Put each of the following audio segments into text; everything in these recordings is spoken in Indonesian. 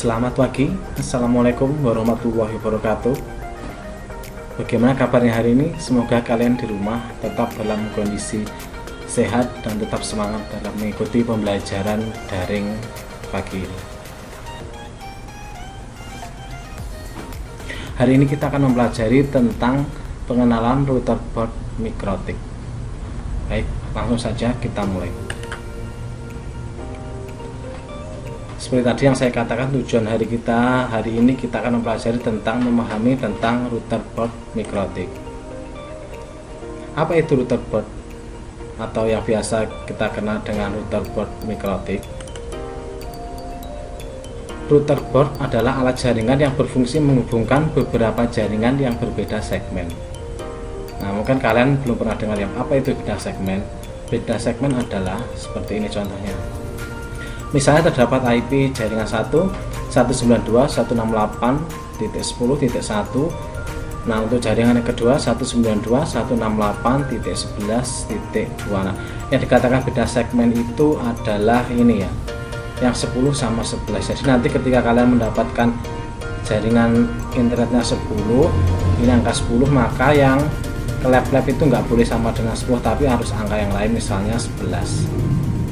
Selamat pagi, Assalamualaikum warahmatullahi wabarakatuh. Bagaimana kabarnya hari ini? Semoga kalian di rumah tetap dalam kondisi sehat dan tetap semangat dalam mengikuti pembelajaran daring pagi ini. Hari ini kita akan mempelajari tentang pengenalan router board mikrotik. Baik, langsung saja kita mulai. Seperti tadi yang saya katakan, tujuan hari ini kita akan mempelajari tentang memahami tentang router board mikrotik. Apa itu router board atau yang biasa kita kenal dengan router board mikrotik? Router board adalah alat jaringan yang berfungsi menghubungkan beberapa jaringan yang berbeda segmen. Nah, mungkin kalian belum pernah dengar yang apa itu beda segmen. Beda segmen adalah seperti ini contohnya. Misalnya terdapat IP jaringan 192.168.10.1. Nah, untuk jaringan yang kedua 192.168.11.2. Nah, yang dikatakan beda segmen itu adalah ini ya, yang 10 sama 11. Jadi nanti ketika kalian mendapatkan jaringan internetnya 10, ini angka 10, maka yang ke lab itu nggak boleh sama dengan 10, tapi harus angka yang lain, misalnya 11.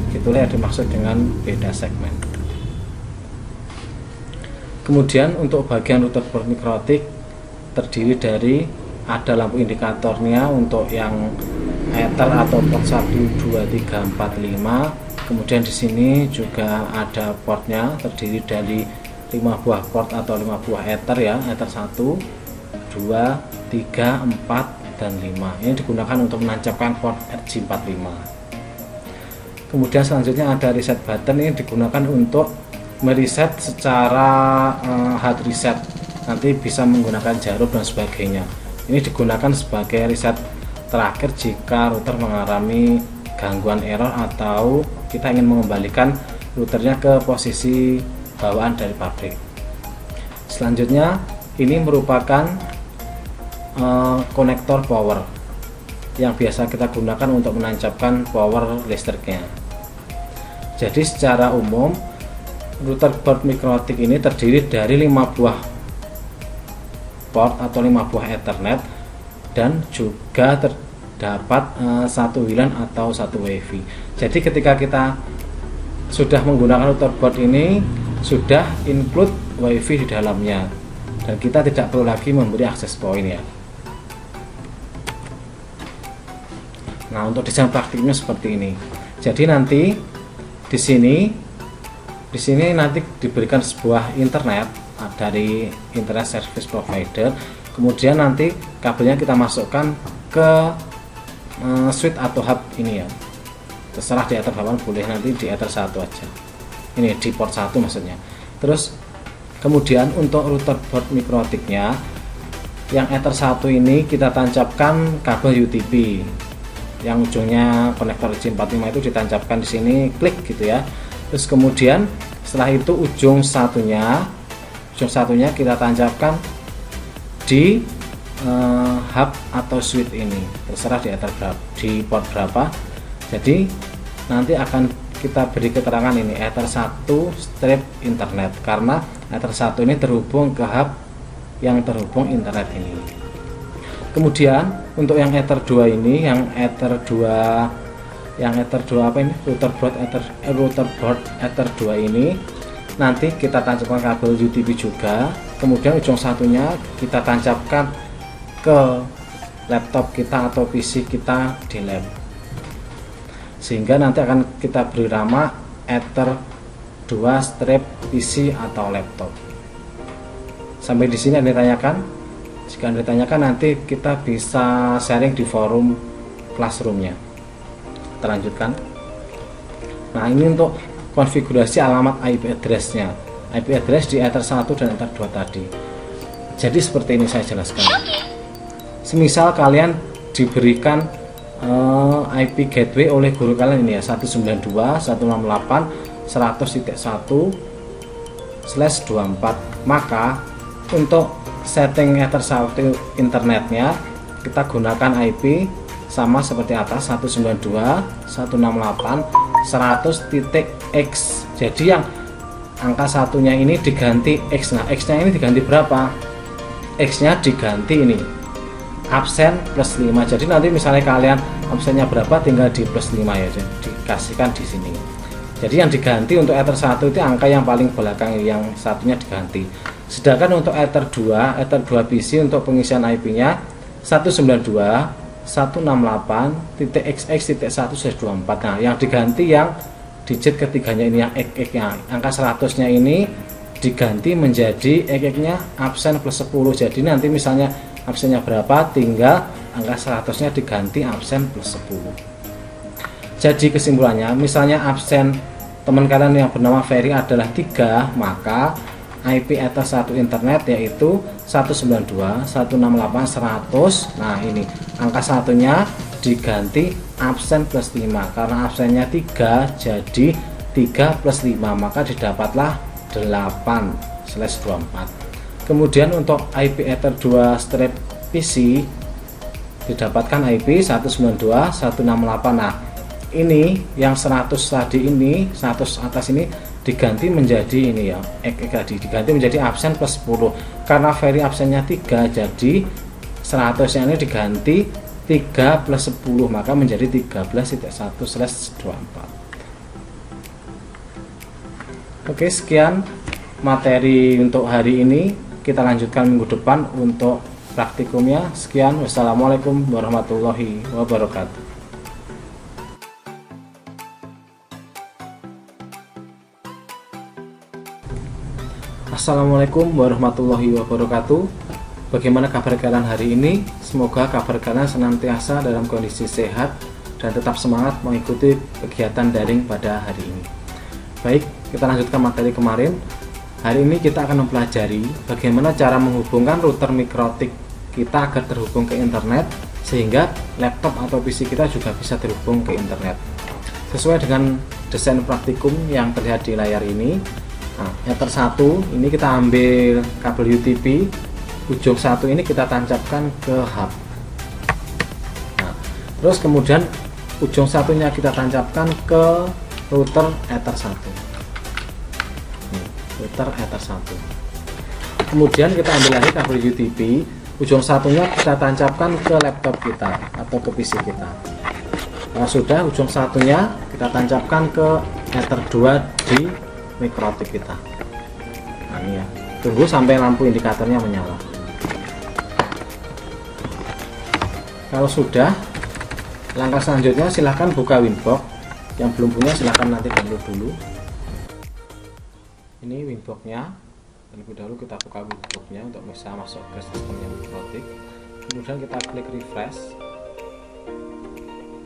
Itulah yang dimaksud dengan beda segmen. Kemudian untuk bagian router board mikrotik terdiri dari ada lampu indikatornya untuk yang ether atau port 1, 2, 3, 4, 5. Kemudian di sini juga ada portnya, terdiri dari 5 buah port atau 5 buah ether ya, ether 1, 2, 3, 4, dan 5. Ini digunakan untuk menancapkan port RJ45. Kemudian selanjutnya ada reset button, ini digunakan untuk mereset secara hard reset, nanti bisa menggunakan jarum dan sebagainya. Ini digunakan sebagai reset terakhir jika router mengalami gangguan error atau kita ingin mengembalikan routernya ke posisi bawaan dari pabrik. Selanjutnya ini merupakan konektor power yang biasa kita gunakan untuk menancapkan power listriknya. Jadi secara umum router board mikrotik ini terdiri dari 5 buah port atau 5 buah ethernet, dan juga terdapat 1 WLAN atau 1 WiFi. Jadi ketika kita sudah menggunakan router board ini, sudah include WiFi di dalamnya, dan kita tidak perlu lagi memberi akses point ya. Nah, untuk desain praktiknya seperti ini. Jadi nanti di sini nanti diberikan sebuah internet dari internet service provider. Kemudian nanti kabelnya kita masukkan ke switch atau hub ini ya. Terserah di ether berapa, boleh nanti di ether 1 aja. Ini di port 1 maksudnya. Terus kemudian untuk router board mikrotiknya yang ether 1 ini kita tancapkan kabel UTP. Yang ujungnya konektor RJ45 itu ditancapkan di sini, klik gitu ya. Terus kemudian setelah itu ujung satunya kita tancapkan di hub atau switch ini, terserah di ether berapa, di port berapa. Jadi nanti akan kita beri keterangan ini ether 1 strip internet, karena ether 1 ini terhubung ke hub yang terhubung internet ini. Kemudian untuk yang ether 2 ini, router board ether 2 ini nanti kita tancapkan kabel UTP juga. Kemudian ujung satunya kita tancapkan ke laptop kita atau PC kita di lab, sehingga nanti akan kita beri nama ether 2 strip PC atau laptop. Sampai di sini ada ditanyakan? Jika ditanyakan, nanti kita bisa sharing di forum classroomnya. Terlanjutkan. Nah, ini untuk konfigurasi alamat IP address-nya. IP address di ether 1 dan ether 2 tadi. Jadi seperti ini saya jelaskan. Semisal kalian diberikan IP gateway oleh guru kalian ini ya, 192.168.100.1/24, maka untuk setting ether 1 internetnya kita gunakan IP sama seperti atas, 192.168.100.x. Jadi yang angka satunya ini diganti X. Nah, X nya ini diganti berapa? X nya diganti ini absen plus 5. Jadi nanti misalnya kalian absennya berapa tinggal di plus 5 ya, jadi dikasihkan di sini. Jadi yang diganti untuk Ether 1 itu angka yang paling belakang, yang satunya diganti. Sedangkan untuk Ether 2 PC untuk pengisian IP-nya 192.168.xx.1/24. Nah, yang diganti yang digit ketiganya ini, yang x-nya, angka 100-nya ini diganti menjadi x-nya absen plus 10. Jadi nanti misalnya absennya berapa, tinggal angka 100-nya diganti absen plus 10. Jadi kesimpulannya, misalnya absen teman kalian yang bernama Ferry adalah 3, maka IP Ether 1 internet yaitu 192.168.100. Nah, ini angka satunya diganti absen plus 5, karena absennya 3 jadi 3 plus 5, maka didapatlah 8/24. Kemudian untuk IP Ether 2 strip PC didapatkan IP 192.168. Nah, ini yang 100 tadi, ini 100 atas ini diganti menjadi ini ya, tadi diganti menjadi absen plus 10, karena Ferry absennya 3 jadi 100 nya ini diganti 3 plus 10, maka menjadi 13.1/24. Oke, sekian materi untuk hari ini. Kita lanjutkan minggu depan untuk praktikumnya. Sekian, wassalamualaikum warahmatullahi wabarakatuh. Assalamualaikum warahmatullahi wabarakatuh. Bagaimana kabar kalian hari ini? Semoga kabar kalian senantiasa dalam kondisi sehat dan tetap semangat mengikuti kegiatan daring pada hari ini. Baik, kita lanjutkan materi kemarin. Hari ini kita akan mempelajari bagaimana cara menghubungkan router mikrotik kita agar terhubung ke internet, sehingga laptop atau PC kita juga bisa terhubung ke internet. Sesuai dengan desain praktikum yang terlihat di layar ini. Nah, Ether 1 ini kita ambil kabel UTP, ujung satu ini kita tancapkan ke hub. Nah, terus kemudian ujung satunya kita tancapkan ke router Ether 1. Router Ether 1. Kemudian kita ambil lagi kabel UTP, ujung satunya kita tancapkan ke laptop kita atau ke PC kita. Nah, sudah, ujung satunya kita tancapkan ke Ether 2 di mikrotik kita. Nah, ini ya, tunggu sampai lampu indikatornya menyala. Kalau sudah, langkah selanjutnya silahkan buka Winbox. Yang belum punya silahkan nanti download dulu. Ini Winboxnya. Terlebih dahulu kita buka Winboxnya untuk bisa masuk ke sistemnya mikrotik. Kemudian kita klik refresh.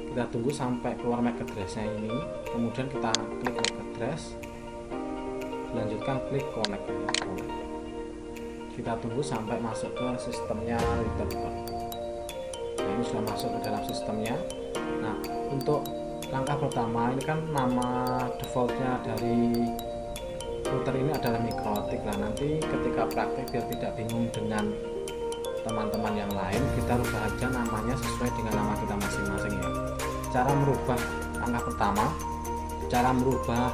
Kita tunggu sampai keluar MAC address-nya ini. Kemudian kita klik MAC address. Lanjutkan klik connect. Kita tunggu sampai masuk ke sistemnya router. Nah, ini sudah masuk ke dalam sistemnya. Nah, untuk langkah pertama ini kan nama defaultnya dari router ini adalah mikrotik. Nah, nanti ketika praktek biar tidak bingung dengan teman-teman yang lain, kita rubah aja namanya sesuai dengan nama kita masing-masing ya. Cara merubah langkah pertama, cara merubah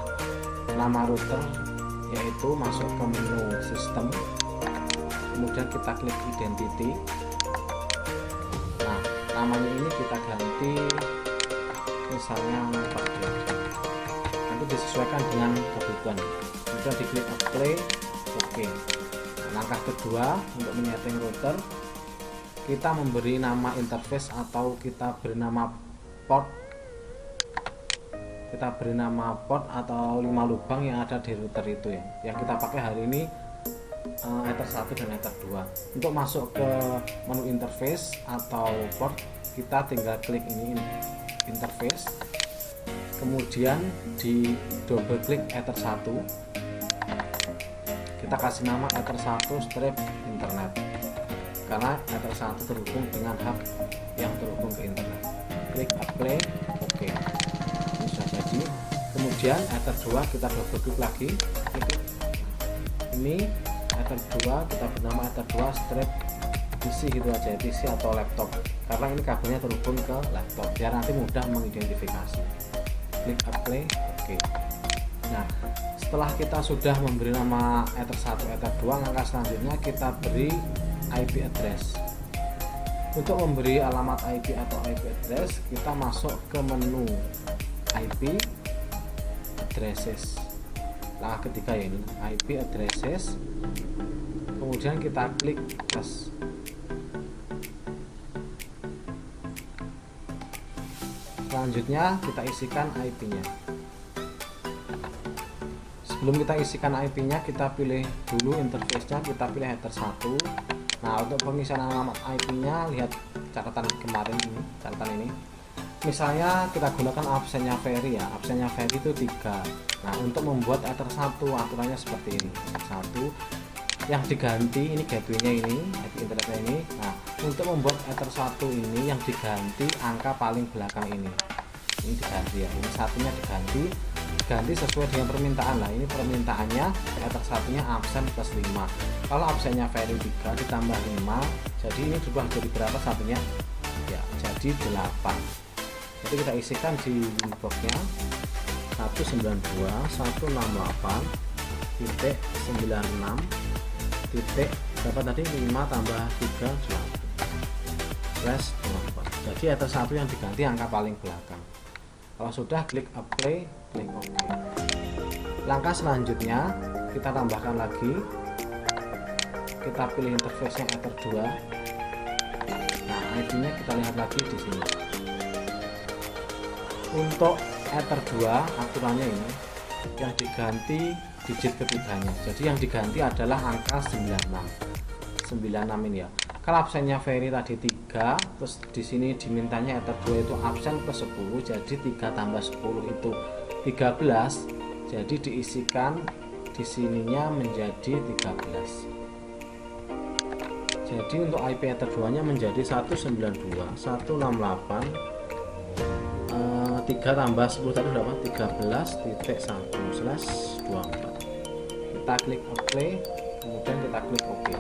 nama router yaitu masuk ke menu sistem, kemudian kita klik identity. Nah, namanya ini kita ganti misalnya nanti disesuaikan dengan kebutuhan. Kemudian diklik apply, oke. Nah, langkah kedua untuk menyeting router, kita memberi nama interface atau kita beri nama port. Kita beri nama port atau 5 lubang yang ada di router itu ya. Yang kita pakai hari ini Ether 1 dan Ether 2. Untuk masuk ke menu interface atau port, kita tinggal klik ini interface. Kemudian di double klik Ether 1. Kita kasih nama Ether 1 strip internet. Karena Ether 1 terhubung dengan hub yang terhubung ke internet. Klik apply, oke. Jadi kemudian Ether 2 kita double klik lagi. Ini Ether 2 kita bernama Ether 2 strip PC gitu aja, PC atau laptop, karena ini kabelnya terhubung ke laptop biar nanti mudah mengidentifikasi. Klik apply, oke. Nah, setelah kita sudah memberi nama ether 1, ether 2, langkah selanjutnya kita beri IP address. Untuk memberi alamat IP atau IP address, kita masuk ke menu IP addresses. Langkah ketiga ya, ini IP addresses. Kemudian kita klik plus. Selanjutnya kita isikan IP-nya. Sebelum kita isikan IP-nya, kita pilih dulu interface-nya, kita pilih header 1. Nah, untuk pengisian alamat IP-nya, lihat catatan kemarin ini, catatan ini. Misalnya kita gunakan absennya Ferry ya, absennya Ferry itu 3. Nah, untuk membuat ether 1 aturannya seperti ini. 1 yang diganti ini gateway-nya ini, IP internetnya ini. Nah, untuk membuat ether 1 ini yang diganti angka paling belakang ini. Ini diganti ya, ini satunya diganti sesuai dengan permintaan. Lah, ini permintaannya ether satunya absen plus 5. Kalau absennya Ferry 3 ditambah 5, jadi ini berubah jadi berapa satunya? Ya, jadi 8. Jadi kita isikan di boxnya 192.168.96 titik berapa tadi, 5 tambah 3 8. Jadi ether 1 yang diganti angka paling belakang. Kalau sudah, klik apply, klik OK. Langkah selanjutnya kita tambahkan lagi, kita pilih interface yang ether 2. Nah, IP-nya kita lihat lagi di sini. Untuk ether 2 aturannya ini yang diganti digit ketiganya. Jadi yang diganti adalah angka 96 ini ya. Kalau absennya Ferry tadi 3, terus di sini dimintanya ether 2 itu absen plus 10, jadi 3 tambah 10 itu 13. Jadi diisikan di sininya menjadi 13. Jadi untuk IP ether 2 nya menjadi 192.168 3 tambah 10 tadi berapa? 13.1/24. Kita klik OK, kemudian kita klik OK.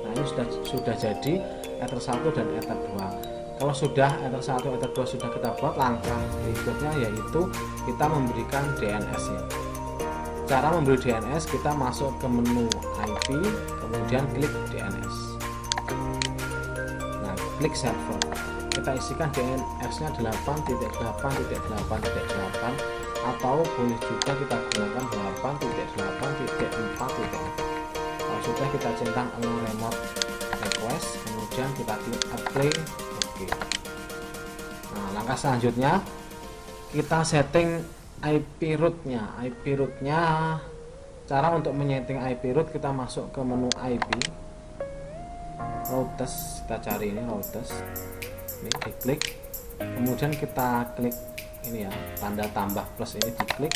Nah, ini sudah jadi ether 1 dan ether 2. Kalau sudah ether 1, ether 2 sudah kita buat, langkah berikutnya yaitu kita memberikan DNS nya. Cara memberi DNS, kita masuk ke menu IP, kemudian klik DNS. Nah, klik server. Kita isikan DNS nya 8.8.8.8 atau boleh juga kita gunakan 8.8.4.4. Kalau sudah, kita centang allow remote request, kemudian kita klik apply, oke. Nah, langkah selanjutnya kita setting IP root-nya. IP root-nya, cara untuk menyeting IP root, kita masuk ke menu IP, routers, kita cari ini routers, ini diklik, kemudian kita klik ini ya, tanda tambah plus ini diklik.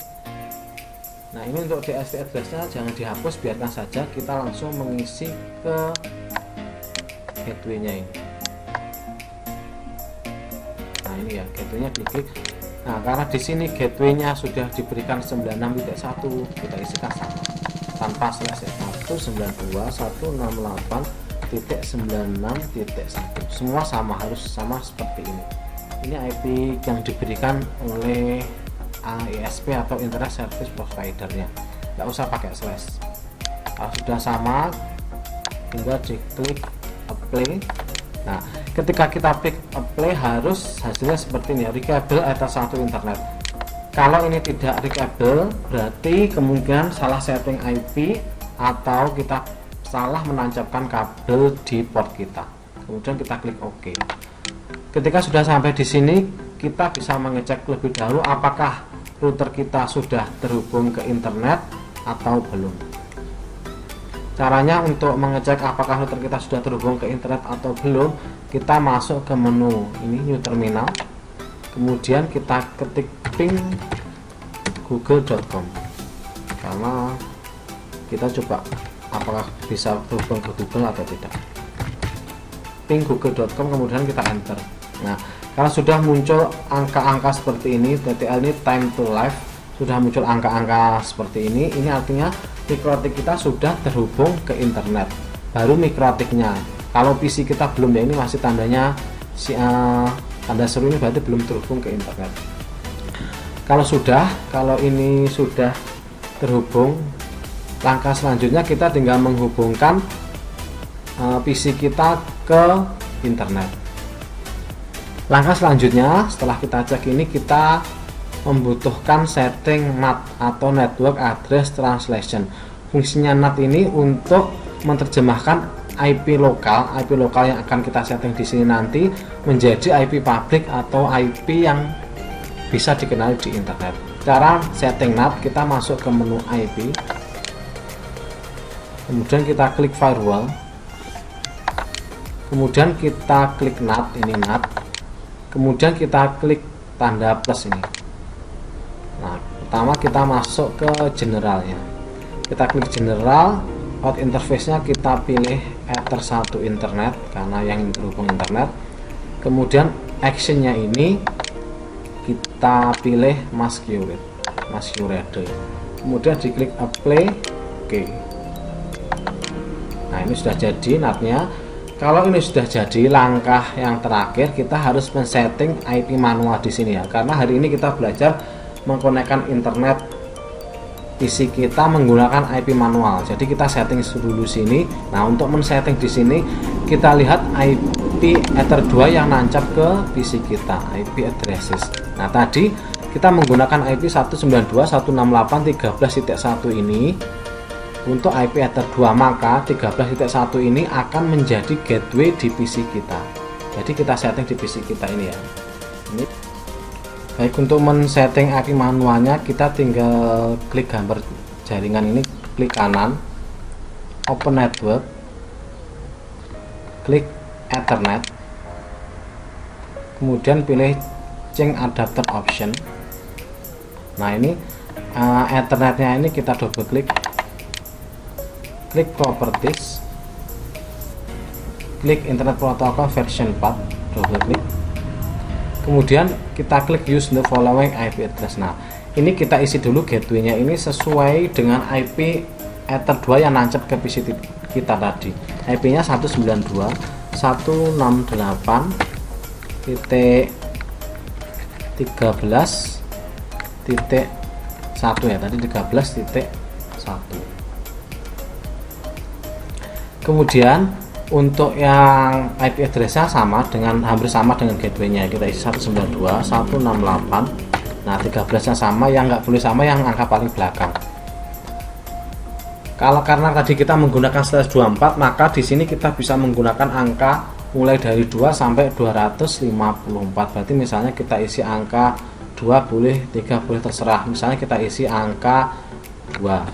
Nah, ini untuk DSP address-nya jangan dihapus, biarkan saja, kita langsung mengisi ke gateway-nya ini. Nah, ini ya gateway-nya diklik. Nah, karena di sini gateway-nya sudah diberikan 96.1, kita isikan sama tanpa slash 192.168.96.1, semua sama, harus sama seperti ini. Ini IP yang diberikan oleh ISP atau Internet Service Provider-nya, nggak usah pakai slash. Kalau sudah sama, tinggal diklik apply. Nah, ketika kita klik apply, harus hasilnya seperti ini, reachable ether 1 internet. Kalau ini tidak reachable, berarti kemungkinan salah setting IP atau kita salah menancapkan kabel di port kita. Kemudian kita klik OK. Ketika sudah sampai di sini, kita bisa mengecek lebih dahulu apakah router kita sudah terhubung ke internet atau belum. Caranya untuk mengecek apakah router kita sudah terhubung ke internet atau belum, kita masuk ke menu ini, new terminal, kemudian kita ketik ping google.com, karena kita coba apakah bisa terhubung ke Google atau tidak. Ping google.com, kemudian kita enter. Nah, kalau sudah muncul angka-angka seperti ini, TTL ini time to live, sudah muncul angka-angka seperti ini artinya mikrotik kita sudah terhubung ke internet. Baru mikrotiknya. Kalau PC kita belum, ya ini masih tandanya tanda seru, ini berarti belum terhubung ke internet. Kalau ini sudah terhubung, langkah selanjutnya kita tinggal menghubungkan PC kita ke internet. Langkah selanjutnya setelah kita cek ini, kita membutuhkan setting NAT atau Network Address Translation. Fungsinya NAT ini untuk menerjemahkan IP lokal yang akan kita setting di sini nanti menjadi IP publik atau IP yang bisa dikenali di internet. Cara setting NAT, kita masuk ke menu IP, kemudian kita klik firewall, kemudian kita klik NAT, ini NAT, kemudian kita klik tanda plus ini. Nah, pertama kita masuk ke generalnya, kita klik general, out interface-nya kita pilih Ether 1 internet karena yang terhubung internet, kemudian action-nya ini kita pilih masquerade, kemudian diklik apply, oke. Nah, ini sudah jadi NAT-nya. Kalau ini sudah jadi, langkah yang terakhir kita harus men-setting IP manual di sini ya, karena hari ini kita belajar mengkonekkan internet PC kita menggunakan IP manual. Jadi kita setting dulu sini. Nah, untuk men-setting di sini kita lihat IP Ether 2 yang nancap ke PC kita, IP addresses. Nah, tadi kita menggunakan IP 192.168.13.1 ini untuk IP Ether 2, maka 13.1 ini akan menjadi gateway di PC kita. Jadi kita setting di PC kita ini ya. Ini. Baik, untuk men-setting IP manualnya kita tinggal klik gambar jaringan ini, klik kanan, open network, klik Ethernet, kemudian pilih change adapter option. Nah, ini Ethernetnya ini kita double klik, klik properties, klik internet protocol version 4, double klik, kemudian kita klik use the following IP address. Nah, ini kita isi dulu gateway-nya ini sesuai dengan IP Ether 2 yang nancap ke PC kita tadi. IP-nya 192.168.13.1 ya, tadi 13.1. Kemudian untuk yang IP address-nya hampir sama dengan gateway-nya, kita isi 192.168. Nah, 13-nya sama, yang nggak boleh sama yang angka paling belakang. Karena tadi kita menggunakan /24, maka di sini kita bisa menggunakan angka mulai dari 2 sampai 254. Berarti misalnya kita isi angka 2 boleh, 3 boleh, terserah. Misalnya kita isi angka 2.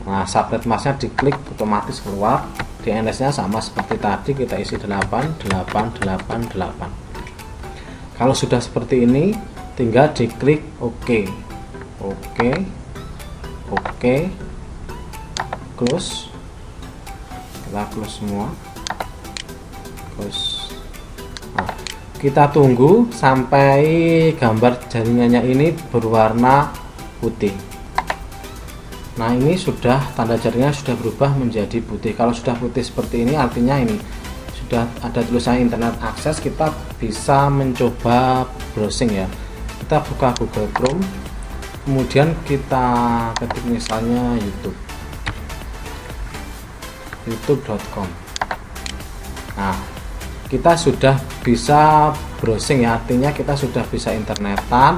Nah, subnet masknya diklik otomatis keluar. DNS nya sama seperti tadi, kita isi 8888. Kalau sudah seperti ini, tinggal diklik OK, close. Kita close semua, close. Nah, kita tunggu sampai gambar jaringannya ini berwarna putih. Nah, ini sudah tanda jaringan sudah berubah menjadi putih. Kalau sudah putih seperti ini, artinya ini sudah ada tulisan internet akses. Kita bisa mencoba browsing ya. Kita buka Google Chrome, kemudian kita ketik misalnya youtube.com. Nah, kita sudah bisa browsing ya, artinya kita sudah bisa internetan.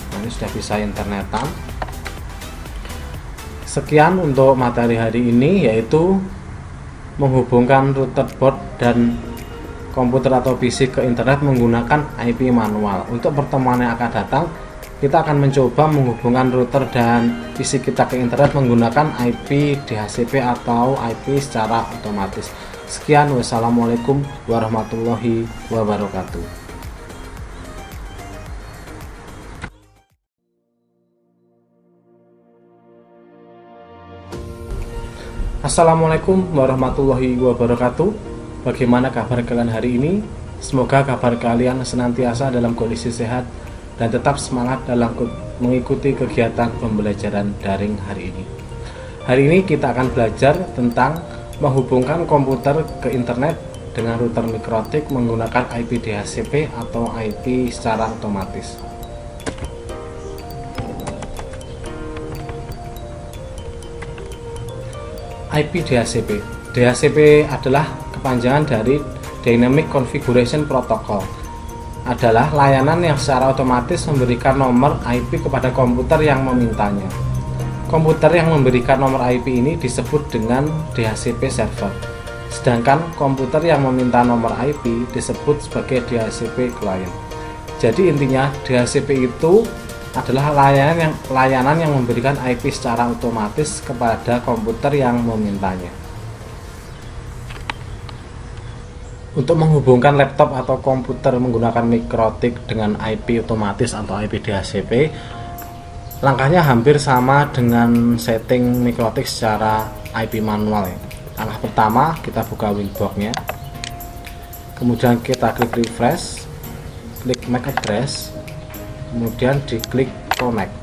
Nah, ini sudah bisa internetan. Sekian untuk materi hari ini, yaitu menghubungkan router board dan komputer atau PC ke internet menggunakan IP manual. Untuk pertemuan yang akan datang, kita akan mencoba menghubungkan router dan PC kita ke internet menggunakan IP DHCP atau IP secara otomatis. Sekian, wassalamualaikum warahmatullahi wabarakatuh. Assalamualaikum warahmatullahi wabarakatuh. Bagaimana kabar kalian hari ini? Semoga kabar kalian senantiasa dalam kondisi sehat dan tetap semangat dalam mengikuti kegiatan pembelajaran daring hari ini. Hari ini kita akan belajar tentang menghubungkan komputer ke internet dengan router mikrotik menggunakan IP DHCP atau IP secara otomatis. IP DHCP. DHCP adalah kepanjangan dari Dynamic Configuration Protocol. Adalah layanan yang secara otomatis memberikan nomor IP kepada komputer yang memintanya. Komputer yang memberikan nomor IP ini disebut dengan DHCP server. Sedangkan komputer yang meminta nomor IP disebut sebagai DHCP client. Jadi intinya DHCP itu adalah layanan yang memberikan IP secara otomatis kepada komputer yang memintanya. Untuk menghubungkan laptop atau komputer menggunakan mikrotik dengan IP otomatis atau IP DHCP, langkahnya hampir sama dengan setting mikrotik secara IP manual ya. Langkah pertama, kita buka Winbox-nya, kemudian kita klik refresh, klik MAC address, kemudian diklik connect.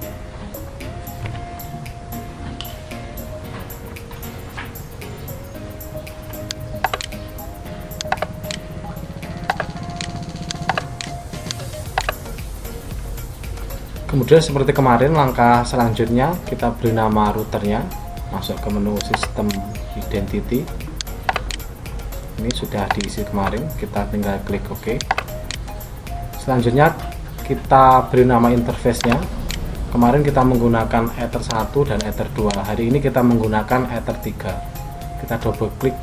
Kemudian seperti kemarin, langkah selanjutnya kita beri nama routernya, masuk ke menu sistem identity. Ini sudah diisi kemarin, kita tinggal klik OK. Selanjutnya kita beri nama interface-nya. Kemarin kita menggunakan Ether 1 dan Ether 2. Hari ini kita menggunakan Ether 3. Kita double klik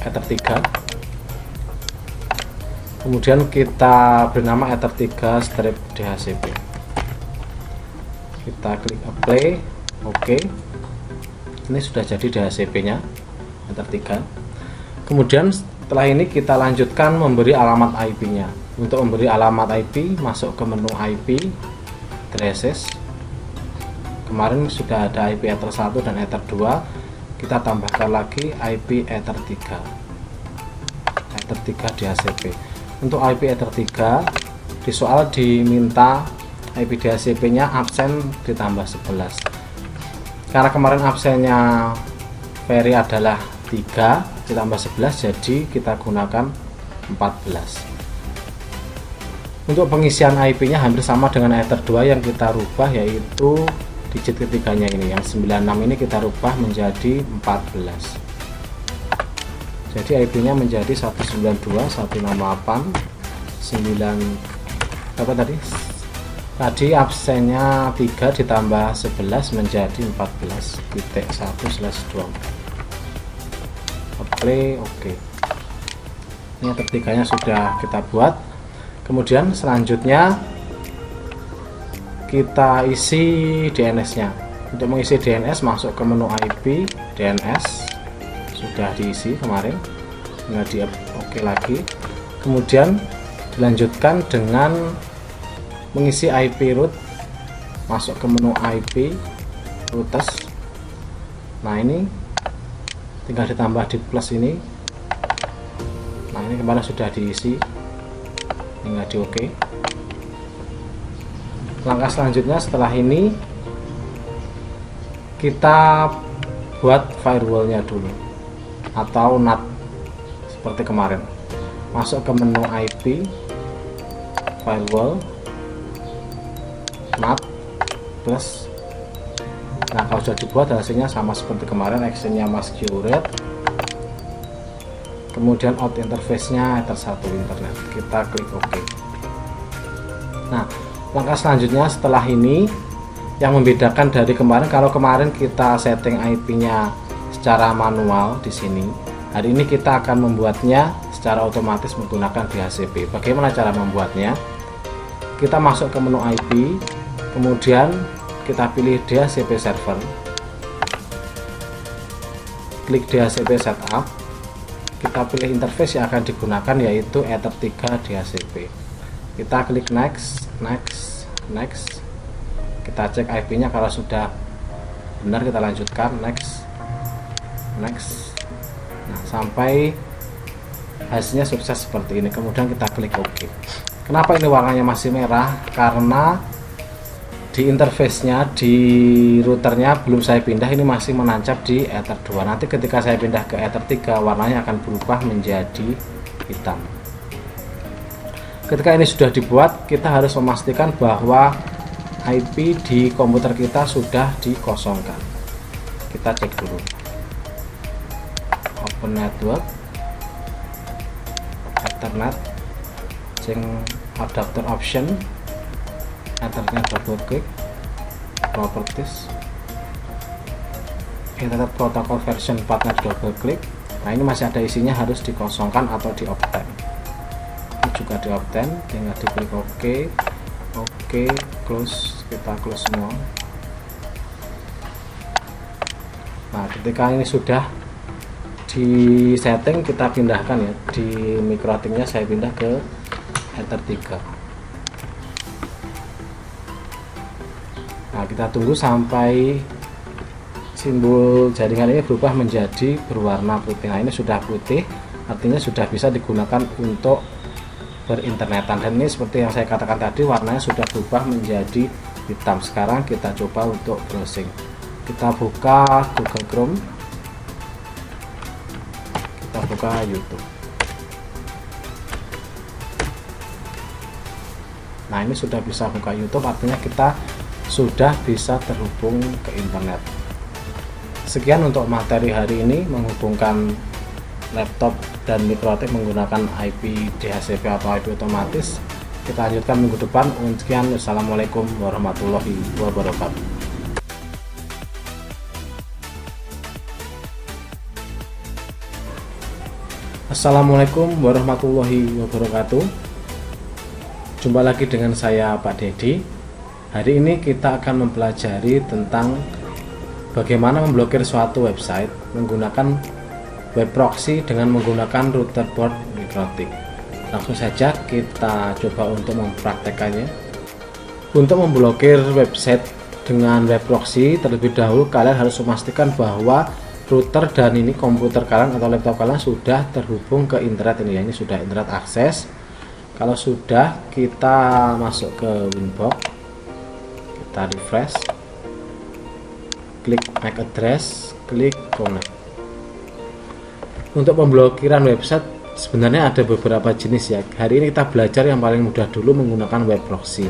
Ether 3. Kemudian kita beri nama Ether 3 strip DHCP. Kita klik apply, OK. Ini sudah jadi DHCP-nya Ether 3. Kemudian setelah ini kita lanjutkan memberi alamat IP-nya. Untuk memberi alamat IP, masuk ke menu IP, addresses. Kemarin sudah ada IP Ether 1 dan Ether 2. Kita tambahkan lagi IP Ether 3. Ether 3 DHCP. Untuk IP Ether 3, di soal diminta IP DHCP-nya absen ditambah 11. Karena kemarin absennya Ferry adalah 3 ditambah 11, jadi kita gunakan 14. Untuk pengisian IP-nya hampir sama dengan Ether 2, yang kita rubah yaitu digit ketiganya ini, yang 96 ini kita rubah menjadi 14. Jadi IP-nya menjadi 192.168.9 apa tadi? Tadi absennya 3 ditambah 11 menjadi 14.1/24. Apply, OK. Ini Ether 3-nya sudah kita buat. Kemudian selanjutnya kita isi DNS-nya. Untuk mengisi DNS, masuk ke menu IP, DNS sudah diisi kemarin, tinggal di OK lagi. Kemudian dilanjutkan dengan mengisi IP root, masuk ke menu IP routers. Nah ini tinggal ditambah di plus ini. Nah ini kemarin sudah diisi, tinggal di OK. Langkah selanjutnya setelah ini kita buat firewallnya dulu atau NAT seperti kemarin. Masuk ke menu IP, firewall, NAT plus. Nah kalau sudah dibuat, hasilnya sama seperti kemarin, actionnya masquerade, kemudian out interface-nya Ether 1 internet. Kita klik OK. Nah langkah selanjutnya setelah ini, yang membedakan dari kemarin, kalau kemarin kita setting IP-nya secara manual di sini, hari ini kita akan membuatnya secara otomatis menggunakan DHCP. Bagaimana cara membuatnya? Kita masuk ke menu IP, kemudian kita pilih DHCP server, klik DHCP setup, kita pilih interface yang akan digunakan yaitu Ether 3 DHCP. Kita klik next, next, next. Kita cek IP-nya, kalau sudah benar kita lanjutkan, next, next. Nah sampai hasilnya sukses seperti ini, kemudian kita klik OK. Kenapa ini warnanya masih merah? Karena di interface-nya, di routernya belum saya pindah, ini masih menancap di Ether 2. Nanti ketika saya pindah ke Ether 3, warnanya akan berubah menjadi hitam. Ketika ini sudah dibuat, kita harus memastikan bahwa IP di komputer kita sudah dikosongkan. Kita cek dulu. open network, Ethernet, sing adapter option, Ethernet double click, properties, Internet protocol version 4 double klik. Nah ini masih ada isinya, harus dikosongkan atau di obtain. Ini juga di obtain, tinggal diklik OK, close, kita close semua. Nah ketika ini sudah di setting, kita pindahkan ya, di MikroTik-nya saya pindah ke Ether 3. Nah kita tunggu sampai simbol jaringan ini berubah menjadi berwarna putih. Nah ini sudah putih, artinya sudah bisa digunakan untuk berinternetan. Dan ini seperti yang saya katakan tadi, warnanya sudah berubah menjadi hitam. Sekarang kita coba untuk browsing. Kita buka Google Chrome, kita buka YouTube. Nah ini sudah bisa buka YouTube, artinya kita sudah bisa terhubung ke internet. Sekian untuk materi hari ini, menghubungkan laptop dan MikroTik menggunakan IP DHCP atau IP otomatis. Kita lanjutkan minggu depan. Sekian, wassalamualaikum warahmatullahi wabarakatuh. Assalamualaikum warahmatullahi wabarakatuh. Jumpa lagi dengan saya, Pak Dedi. Hari ini kita akan mempelajari tentang bagaimana memblokir suatu website menggunakan web proxy dengan menggunakan router board MikroTik. Langsung saja kita coba untuk mempraktekannya. Untuk memblokir website dengan web proxy, terlebih dahulu kalian harus memastikan bahwa router dan ini komputer kalian atau laptop kalian sudah terhubung ke internet ini ya. Ini sudah internet akses. Kalau sudah, kita masuk ke Winbox, kita refresh, klik MAC address, klik connect. Untuk pemblokiran website sebenarnya ada beberapa jenis ya. Hari ini kita belajar yang paling mudah dulu menggunakan web proxy.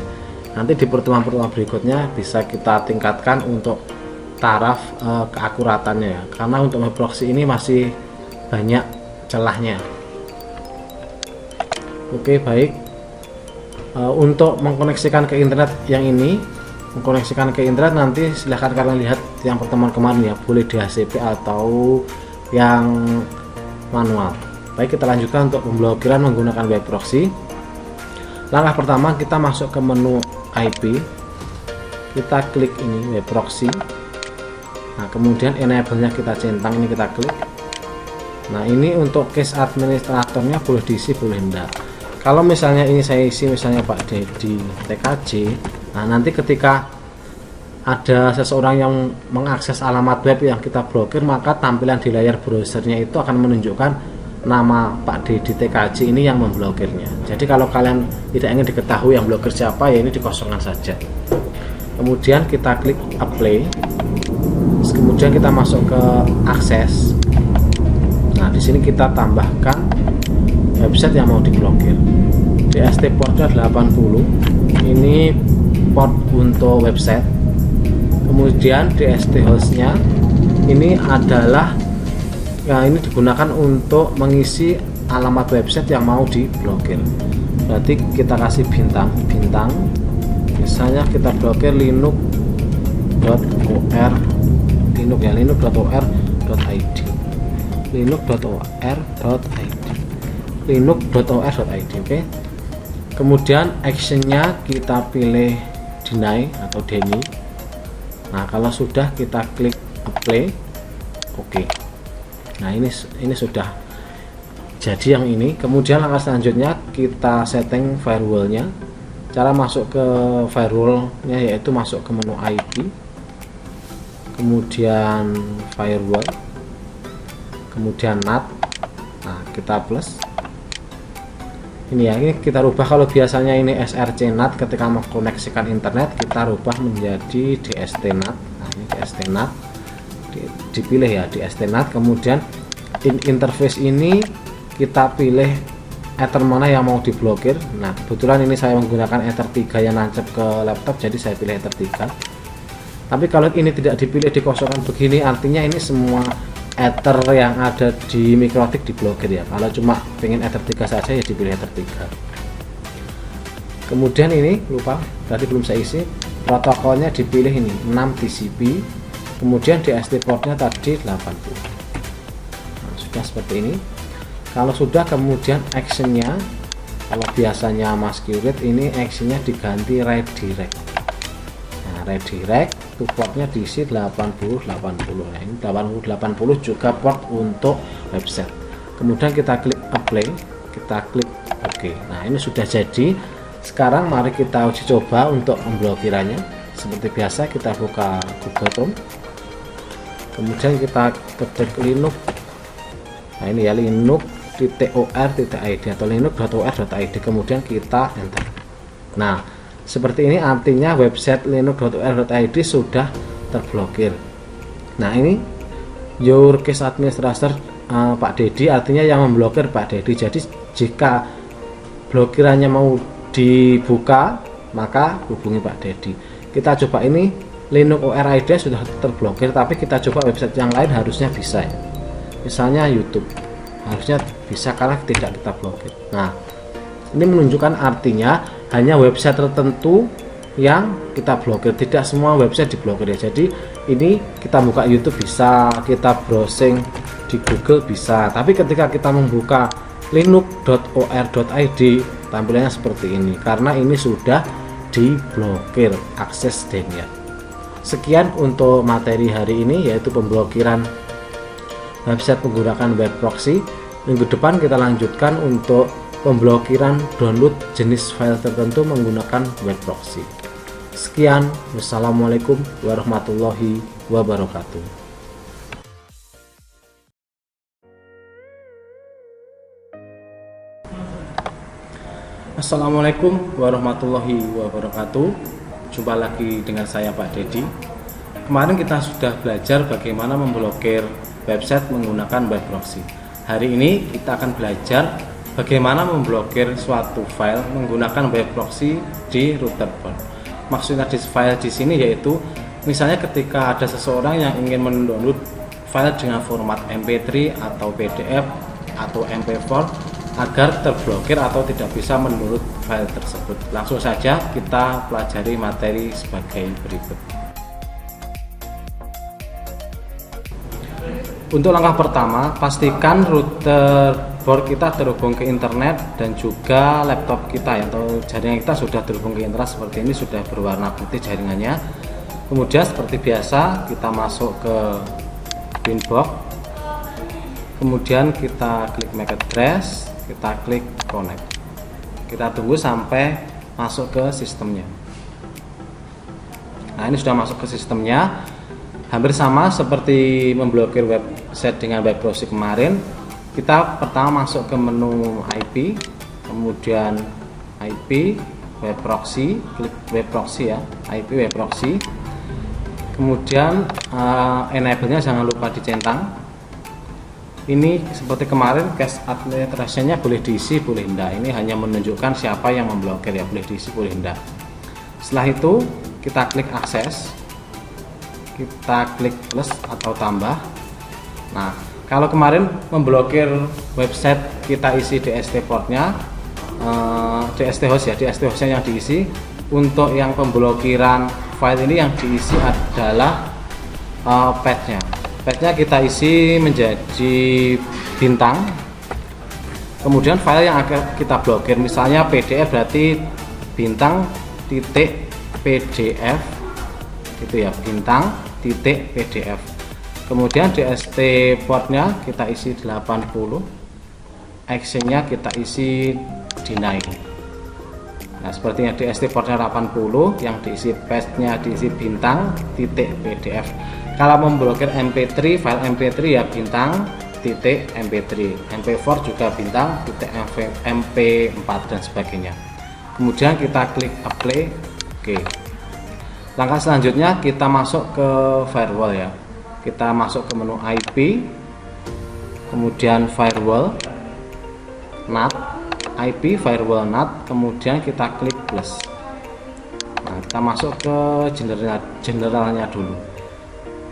Nanti di pertemuan-pertemuan berikutnya bisa kita tingkatkan untuk taraf keakuratannya ya. Karena untuk web proxy ini masih banyak celahnya. Oke, baik. Untuk mengkoneksikan ke internet yang ini, mengkoneksikan ke internet nanti silahkan kalian lihat yang pertemuan kemarin ya, boleh DHCP atau yang manual. Baik, kita lanjutkan untuk pemblokiran menggunakan web proxy. Langkah pertama, kita masuk ke menu IP, kita klik ini web proxy. Nah kemudian enable-nya kita centang, ini kita klik. Nah ini untuk case administratornya boleh diisi boleh enggak. Kalau misalnya ini saya isi misalnya Pak Dedi TKJ, nah nanti ketika ada seseorang yang mengakses alamat web yang kita blokir, maka tampilan di layar browsernya itu akan menunjukkan nama Pak Dedi TKJ ini yang memblokirnya. Jadi kalau kalian tidak ingin diketahui yang blokir siapa, ya ini dikosongkan saja. Kemudian kita klik apply, kemudian kita masuk ke akses. Nah di sini kita tambahkan website yang mau diblokir. DST portnya 80, ini port untuk website. Kemudian DST hostnya ini adalah ya ini digunakan untuk mengisi alamat website yang mau diblokir. Berarti kita kasih bintang, misalnya kita blokir linux.or, linux ya, linux.or.id, linux.or.id. Oke. Kemudian actionnya kita pilih deny atau deny. Nah kalau sudah kita klik apply, oke. Nah ini sudah jadi yang ini. Kemudian langkah selanjutnya kita setting firewallnya. Cara masuk ke firewallnya yaitu masuk ke menu IP, kemudian firewall, kemudian NAT. Nah kita plus ini ya, ini kita rubah. Kalau biasanya ini SRC NAT, ketika mengkoneksikan internet kita rubah menjadi DST NAT. Nah ini DST NAT dipilih ya, DST NAT. Kemudian interface ini kita pilih Ether mana yang mau diblokir. Nah kebetulan ini saya menggunakan Ether 3 yang nancep ke laptop, jadi saya pilih Ether 3. Tapi kalau ini tidak dipilih, dikosongkan begini, artinya ini semua Ether yang ada di mikrotik diblokir ya. Kalau cuma pengen Ether 3 saja ya dipilih Ether 3. Kemudian ini lupa tadi belum saya isi, protokolnya dipilih ini 6 TCP, kemudian DST portnya tadi 80. Nah, sudah seperti ini. Kalau sudah, kemudian actionnya, kalau biasanya masquerade ini actionnya diganti redirect. Nah, redirect itu portnya diisi 80. Nah, ini 80 juga port untuk website. Kemudian kita klik apply, kita klik OK. Nah, ini sudah jadi. Sekarang mari kita uji coba untuk pemblokirannya. Seperti biasa kita buka Google Chrome, kemudian kita ketik linux. Nah, ini ya, linux.or.id atau linux.or.id, kemudian kita enter. Nah, seperti ini artinya website linux.or.id sudah terblokir. Nah, ini your case administrator Pak Dedi, artinya yang memblokir Pak Dedi. Jadi jika blokirannya mau dibuka maka hubungi Pak Dedi. Kita coba ini Linux OR.id sudah terblokir, tapi kita coba website yang lain harusnya bisa ya. Misalnya YouTube harusnya bisa karena tidak kita blokir. Nah, ini menunjukkan artinya hanya website tertentu yang kita blokir, tidak semua website diblokir ya. Jadi ini kita buka YouTube bisa, kita browsing di Google bisa, tapi ketika kita membuka linux.or.id tampilannya seperti ini karena ini sudah diblokir akses DNS. Sekian untuk materi hari ini, yaitu pemblokiran website menggunakan web proxy. Minggu depan kita lanjutkan untuk pemblokiran download jenis file tertentu menggunakan web proxy. Sekian, wassalamualaikum warahmatullahi wabarakatuh. Assalamualaikum warahmatullahi wabarakatuh. Jumpa lagi dengan saya Pak Dedi. Kemarin kita sudah belajar bagaimana memblokir website menggunakan web proxy. Hari ini kita akan belajar bagaimana memblokir suatu file menggunakan web proxy di router port. Maksudnya di file di sini yaitu misalnya ketika ada seseorang yang ingin mendownload file dengan format MP3 atau PDF atau MP4 agar terblokir atau tidak bisa mendownload file tersebut. Langsung saja kita pelajari materi sebagai berikut. Untuk langkah pertama, pastikan router board kita terhubung ke internet dan juga laptop kita atau jaringan kita sudah terhubung ke internet seperti ini, sudah berwarna putih jaringannya. Kemudian seperti biasa kita masuk ke Winbox, kemudian kita klik MAC address, kita klik connect, kita tunggu sampai masuk ke sistemnya. Nah, ini sudah masuk ke sistemnya, hampir sama seperti memblokir website dengan web proxy kemarin. Kita pertama masuk ke menu IP, kemudian IP web proxy, klik web proxy ya, IP web proxy, kemudian enable-nya jangan lupa dicentang. Ini seperti kemarin, cache administration-nya boleh diisi, boleh tidak. Ini hanya menunjukkan siapa yang memblokir ya, boleh diisi, boleh tidak. Setelah itu kita klik akses, kita klik plus atau tambah. Nah, kalau kemarin memblokir website kita isi DST portnya, DST host ya, DST hostnya yang diisi. Untuk yang pemblokiran file ini yang diisi adalah path-nya. Path-nya kita isi menjadi bintang, kemudian file yang akan kita blokir misalnya PDF berarti bintang titik PDF gitu ya, bintang titik PDF. Kemudian DST portnya kita isi 80, actionnya kita isi deny. Nah, sepertinya DST portnya 80, yang diisi path-nya diisi bintang titik PDF. Kalau memblokir MP3, file MP3 ya bintang titik MP3, MP4 juga bintang titik MP4 dan sebagainya. Kemudian kita klik apply. Oke. Langkah selanjutnya kita masuk ke firewall ya. Kita masuk ke menu IP, kemudian firewall, NAT, IP firewall NAT, kemudian kita klik plus. Nah, kita masuk ke generalnya dulu.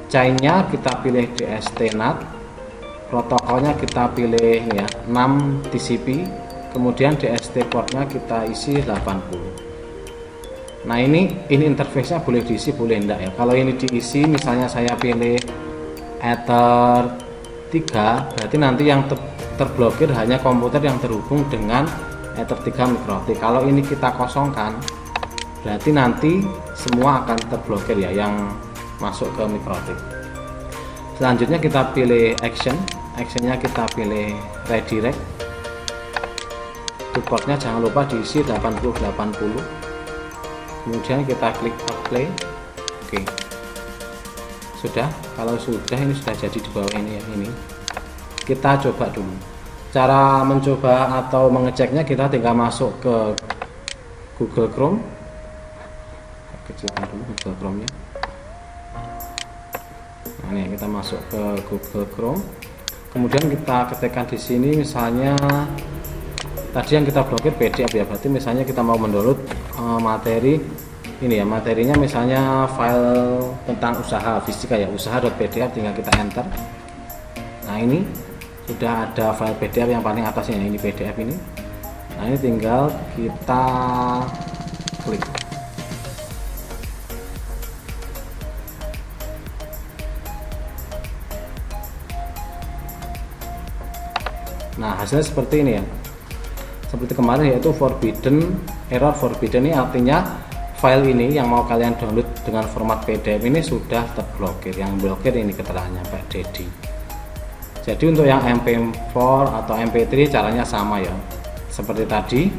Chainnya kita pilih DST NAT, protokolnya kita pilih ini ya, 6 TCP, kemudian DST portnya kita isi 80. Nah ini interface-nya boleh diisi boleh enggak ya. Kalau ini diisi, misalnya saya pilih Ether 3, berarti nanti yang terblokir hanya komputer yang terhubung dengan Ether 3 MikroTik. Kalau ini kita kosongkan, berarti nanti semua akan terblokir ya yang masuk ke MikroTik. Selanjutnya kita pilih actionnya kita pilih redirect. Supportnya jangan lupa diisi 80-80. Kemudian kita klik apply. Oke. Sudah. Kalau sudah, ini sudah jadi di bawah ini ya, ini. Kita coba dulu. Cara mencoba atau mengeceknya kita tinggal masuk ke Google Chrome. Kecilkan dulu Google Chrome-nya. Nah, ini kita masuk ke Google Chrome. Kemudian kita ketikkan di sini misalnya tadi yang kita blokir PDF ya, berarti misalnya kita mau mendownload materi ini ya, materinya misalnya file tentang usaha fisika ya, usaha.pdf, tinggal kita enter. Nah ini sudah ada file PDF yang paling atasnya, ini PDF ini. Nah ini tinggal kita klik. Nah hasilnya seperti ini ya, seperti kemarin, yaitu error forbidden. Ini artinya file ini yang mau kalian download dengan format PDF ini sudah terblokir. Yang blokir ini keterangannya Pak Dedi. Jadi untuk yang MP4 atau MP3 caranya sama ya, seperti tadi.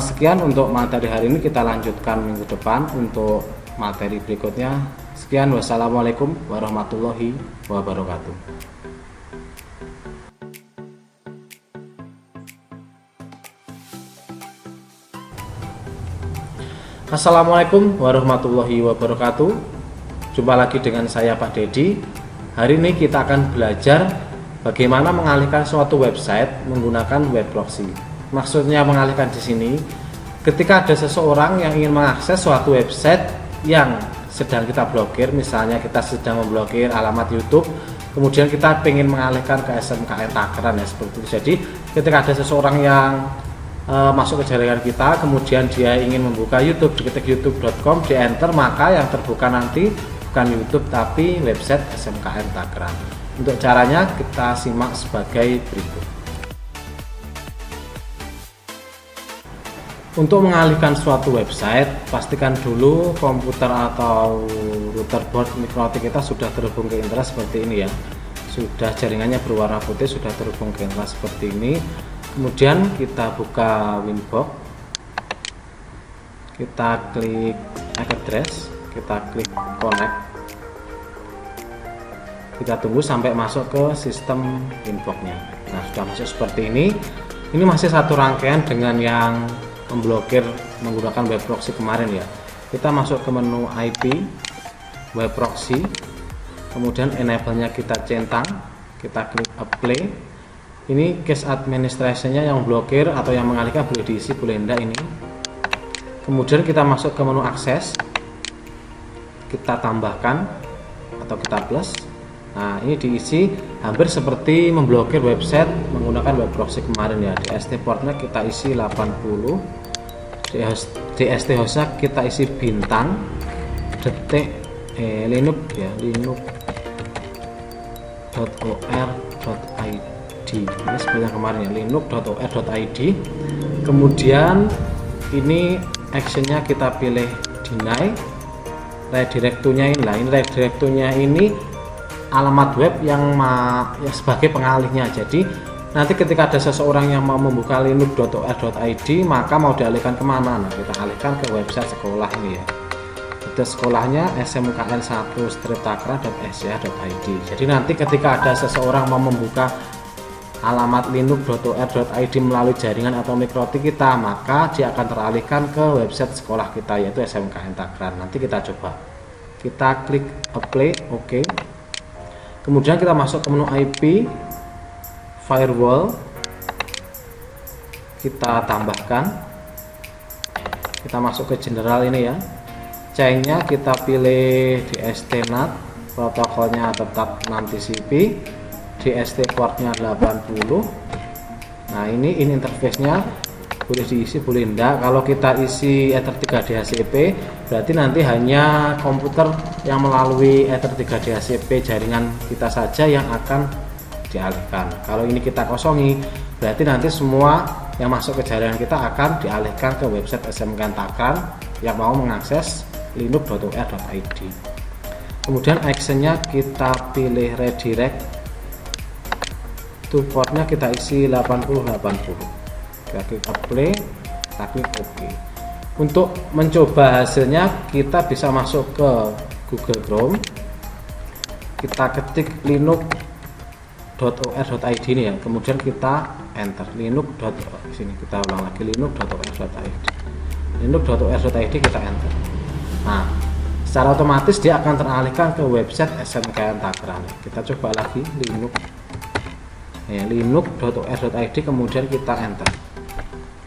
Sekian untuk materi hari ini, kita lanjutkan minggu depan untuk materi berikutnya. Sekian, wassalamualaikum warahmatullahi wabarakatuh. Assalamualaikum warahmatullahi wabarakatuh. Jumpa lagi dengan saya Pak Dedi. Hari ini kita akan belajar bagaimana mengalihkan suatu website menggunakan web proxy. Maksudnya mengalihkan di sini, ketika ada seseorang yang ingin mengakses suatu website yang sedang kita blokir, misalnya kita sedang memblokir alamat YouTube, kemudian kita ingin mengalihkan ke SMKN Tangerang ya, seperti itu. Jadi ketika ada seseorang yang masuk ke jaringan kita, kemudian dia ingin membuka YouTube, diketik youtube.com, di enter, maka yang terbuka nanti bukan YouTube tapi website SMKN Tangerang. Untuk caranya kita simak sebagai berikut. Untuk mengalihkan suatu website, pastikan dulu komputer atau router board MikroTik kita sudah terhubung ke internet seperti ini ya. Sudah jaringannya berwarna putih, sudah terhubung ke internet seperti ini. Kemudian kita buka Winbox, kita klik address, kita klik connect, kita tunggu sampai masuk ke sistem Winbox-nya. Nah sudah masuk seperti ini. Ini masih satu rangkaian dengan yang memblokir menggunakan web proxy kemarin ya. Kita masuk ke menu IP, web proxy, kemudian enable-nya kita centang, kita klik apply. Ini case administration-nya yang blokir atau yang mengalihkan boleh diisi boleh enggak ini. Kemudian kita masuk ke menu akses, kita tambahkan atau kita plus. Nah ini diisi hampir seperti memblokir website menggunakan web proxy kemarin ya. DST portnya kita isi 80, DST hostnya kita isi bintang, detik linux ya, linux.or.id. Ini seperti yang kemarin ya, linux.or.id. Kemudian ini actionnya kita pilih deny, redirect to-nya ini. Nah ini redirect to-nya ini alamat web yang sebagai pengalihnya. Jadi nanti ketika ada seseorang yang mau membuka linux.or.id, maka mau dialihkan kemana? Nah kita alihkan ke website sekolah ini ya. Itu sekolahnya smkn1-tangerang.sch.id. Jadi nanti ketika ada seseorang mau membuka alamat linux.or.id melalui jaringan atau MikroTik kita, maka dia akan teralihkan ke website sekolah kita yaitu SMKN Tangerang. Nanti kita coba, kita klik apply, oke. Kemudian kita masuk ke menu IP, firewall, kita tambahkan, kita masuk ke general ini ya. Chainnya kita pilih DST NAT, protokolnya tetap 6 TCP, DST portnya 80. Nah ini in interface-nya boleh diisi boleh enggak. Kalau kita isi Ether 3 DHCP berarti nanti hanya komputer yang melalui Ether 3 DHCP jaringan kita saja yang akan dialihkan. Kalau ini kita kosongi berarti nanti semua yang masuk ke jaringan kita akan dialihkan ke website SMKN Takran yang mau mengakses linux.or.id. Kemudian actionnya kita pilih redirect to portnya, kita isi 8080. Kita klik apply, kita klik OK. Untuk mencoba hasilnya kita bisa masuk ke Google Chrome, kita ketik linux.or.id ini ya, kemudian kita enter sini kita ulang lagi linux.or.id, linux.or.id kita enter. Nah secara otomatis dia akan teralihkan ke website SMKN Takran. Kita coba lagi linux.or.id kemudian kita enter.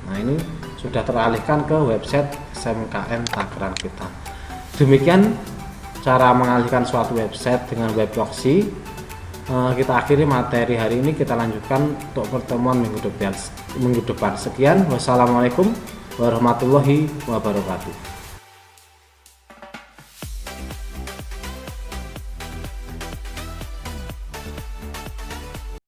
Nah ini sudah teralihkan ke website SMKN Takran kita. Demikian cara mengalihkan suatu website dengan web proxy. Kita akhiri materi hari ini, kita lanjutkan untuk pertemuan minggu depan. Sekian, wassalamualaikum warahmatullahi wabarakatuh.